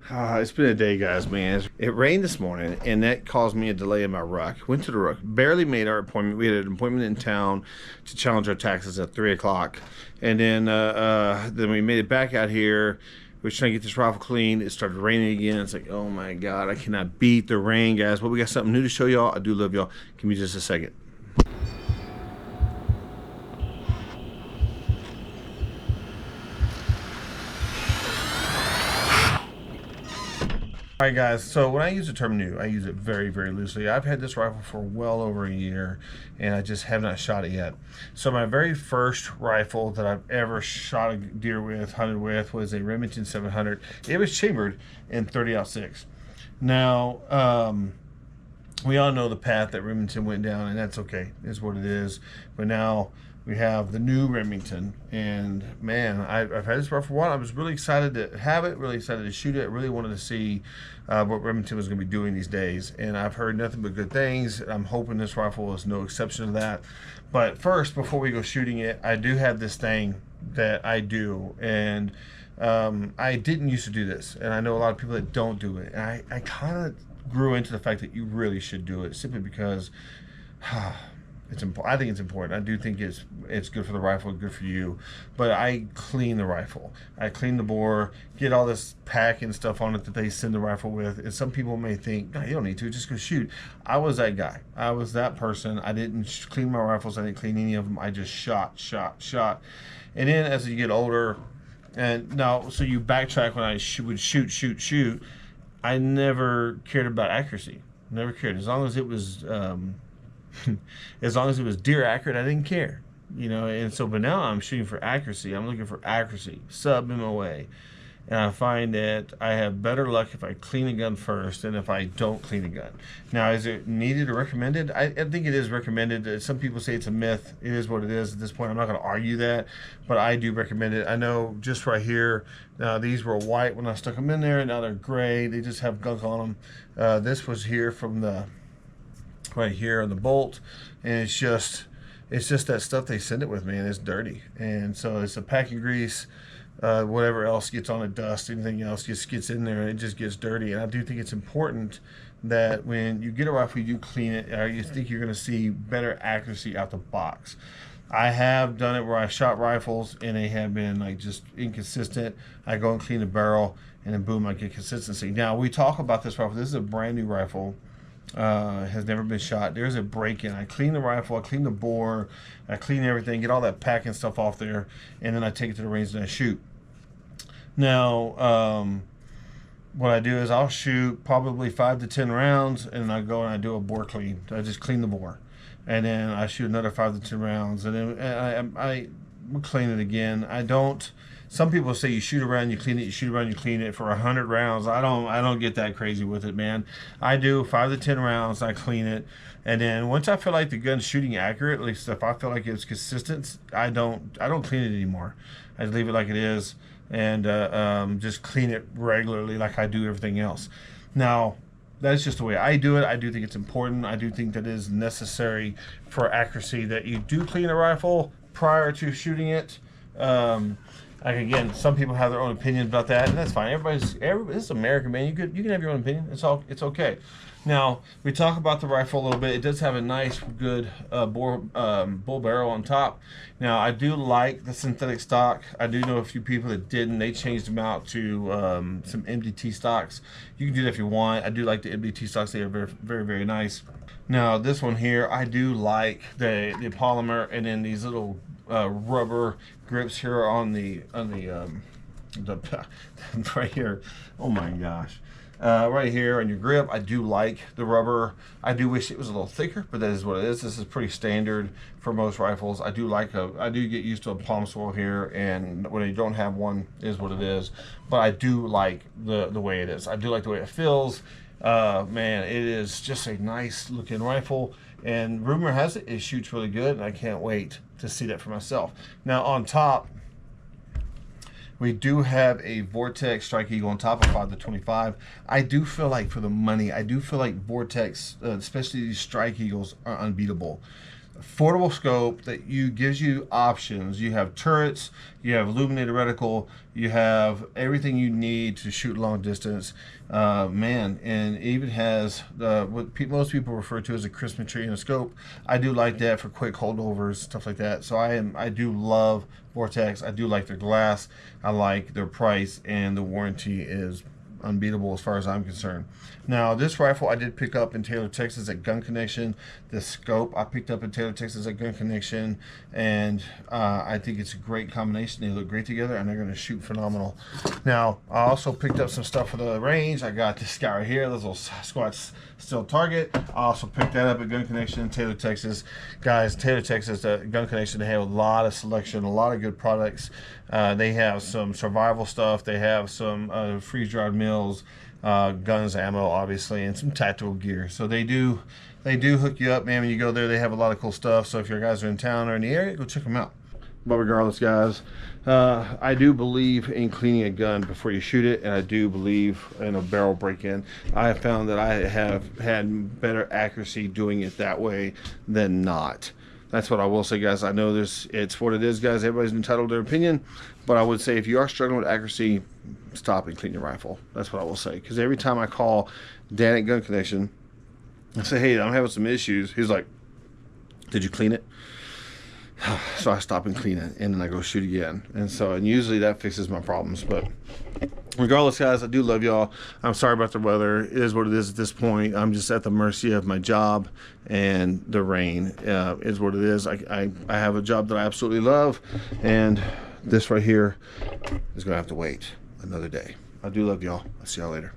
It's been a day, guys, man. It rained this morning, and that caused me a delay in my ruck. Went to the ruck, barely made our appointment. We had an appointment in town to challenge our taxes at 3 o'clock. And then we made it back out here. We were trying to get this rifle clean. It started raining again. It's like, oh my God, I cannot beat the rain, guys. But we got something new to show y'all. I do love y'all. Give me just a second. All right, guys, so when I use the term new, I use it very, very loosely. I've had this rifle for well over a year, and I just have not shot it yet. So my very first rifle that I've ever shot a deer with, hunted with, was a Remington 700. It was chambered in 30-06. Now, we all know the path that Remington went down, and that's okay, is what it is. But now we have the new Remington, and man, I've had this rifle for a while. I was really excited to have it, really excited to shoot it. I really wanted to see what Remington was going to be doing these days, and I've heard nothing but good things. I'm hoping this rifle is no exception to that. But first, before we go shooting it, I do have this thing that I do, and I didn't used to do this, and I know a lot of people that don't do it, and I kind of grew into the fact that you really should do it, simply because it's important. I think it's important. I do think it's good for the rifle, good for you. But I clean the rifle. I clean the bore, get all this pack and stuff on it that they send the rifle with. And some people may think, no, you don't need to, just go shoot. I was that guy. I was that person. I didn't clean my rifles. I didn't clean any of them. I just shot. And then as you get older, and now, so you backtrack when I would shoot. I never cared about accuracy. Never cared. As long as it was as long as it was deer accurate, I didn't care, you know. And so, but now I'm shooting for accuracy. I'm looking for accuracy, sub MOA, and I find that I have better luck if I clean a gun first than if I don't clean a gun. Now, is it needed or recommended? I think it is recommended. Some people say it's a myth. It is what it is at this point. I'm not going to argue that, but I do recommend it. I know just right here, these were white when I stuck them in there, and now they're gray. They just have gunk on them. This was here from the right here on the bolt, and it's just that stuff they send it with, man. It's dirty, and so it's a packing grease, whatever else gets on it, dust, anything else just gets in there, and it just gets dirty. And I do think it's important that when you get a rifle, you do clean it, or you think you're going to see better accuracy out the box. I have done it where I shot rifles and they have been like just inconsistent. I go and clean the barrel, and then boom, I get consistency. Now we talk about this rifle. This is a brand new rifle. Has never been shot. There's a break-in. I clean the rifle, I clean the bore, I clean everything, get all that packing stuff off there, and then I take it to the range and I shoot. Now, what I do is I'll shoot probably 5 to 10 rounds, and I go and I do a bore clean. I just clean the bore, and then I shoot another 5 to 10 rounds, and then I clean it again. I don't. Some people say you shoot around, you clean it, you shoot around, you clean it for 100 rounds. I don't get that crazy with it, man. I do 5 to 10 rounds, I clean it, and then once I feel like the gun's shooting accurate, at least if I feel like it's consistent, I don't clean it anymore. I just leave it like it is, and just clean it regularly like I do everything else. Now, that's just the way I do it. I do think it's important. I do think that it is necessary for accuracy that you do clean a rifle prior to shooting it. Like, again, some people have their own opinions about that, and that's fine. This is America, man. You can have your own opinion. It's okay. Now, we talk about the rifle a little bit. It does have a nice, good bull barrel on top. Now, I do like the synthetic stock. I do know a few people that didn't. They changed them out to some MDT stocks. You can do that if you want. I do like the MDT stocks. They are very, very, very nice. Now, this one here, I do like the polymer, and then these little rubber grips here on the right here. Oh my gosh. Right here on your grip, I do like the rubber. I do wish it was a little thicker, but that is what it is. This is pretty standard for most rifles. I do get used to a palm swirl here, and when you don't have one, is what it is. But I do like the way it is. I do like the way it feels. Man, it is just a nice looking rifle, and rumor has it shoots really good, and I can't wait to see that for myself. Now on top, we do have a Vortex Strike Eagle on top of 5 to 25. I do feel like for the money, I do feel like Vortex, especially these Strike Eagles, are unbeatable. affordable scope that gives you options. You have turrets, you have illuminated reticle, you have everything you need to shoot long distance, man. And it even has what most people refer to as a Christmas tree in a scope. I do like that for quick holdovers, stuff like that. So I do love Vortex. I do like their glass, I like their price, and the warranty is unbeatable as far as I'm concerned. Now, this rifle I did pick up in Taylor, Texas at Gun Connection. The scope I picked up in Taylor, Texas at Gun Connection, and I think it's a great combination. They look great together, and they're going to shoot phenomenal. Now, I also picked up some stuff for the range. I got this guy right here, this little Squat Steel Target. I also picked that up at Gun Connection in Taylor, Texas. Guys, Taylor, Texas, Gun Connection, they have a lot of selection, a lot of good products. They have some survival stuff. They have some freeze-dried mills, guns, ammo, obviously, and some tactical gear. So they do hook you up, man. When you go there, they have a lot of cool stuff. So if your guys are in town or in the area, go check them out. But regardless, guys, I do believe in cleaning a gun before you shoot it, and I do believe in a barrel break-in. I have found that I have had better accuracy doing it that way than not. That's what I will say, guys. I know it's what it is, guys. Everybody's entitled to their opinion, but I would say if you are struggling with accuracy, stop and clean your rifle. That's what I will say. Because every time I call Dan at Gun Connection, I say, hey, I'm having some issues. He's like, did you clean it? So I stop and clean it, and then I go shoot again. And usually that fixes my problems. But regardless, guys, I do love y'all. I'm sorry about the weather. It is what it is at this point. I'm just at the mercy of my job and the rain. Is what it is. I have a job that I absolutely love, and this right here is gonna have to wait another day. I do love y'all. I'll see y'all later.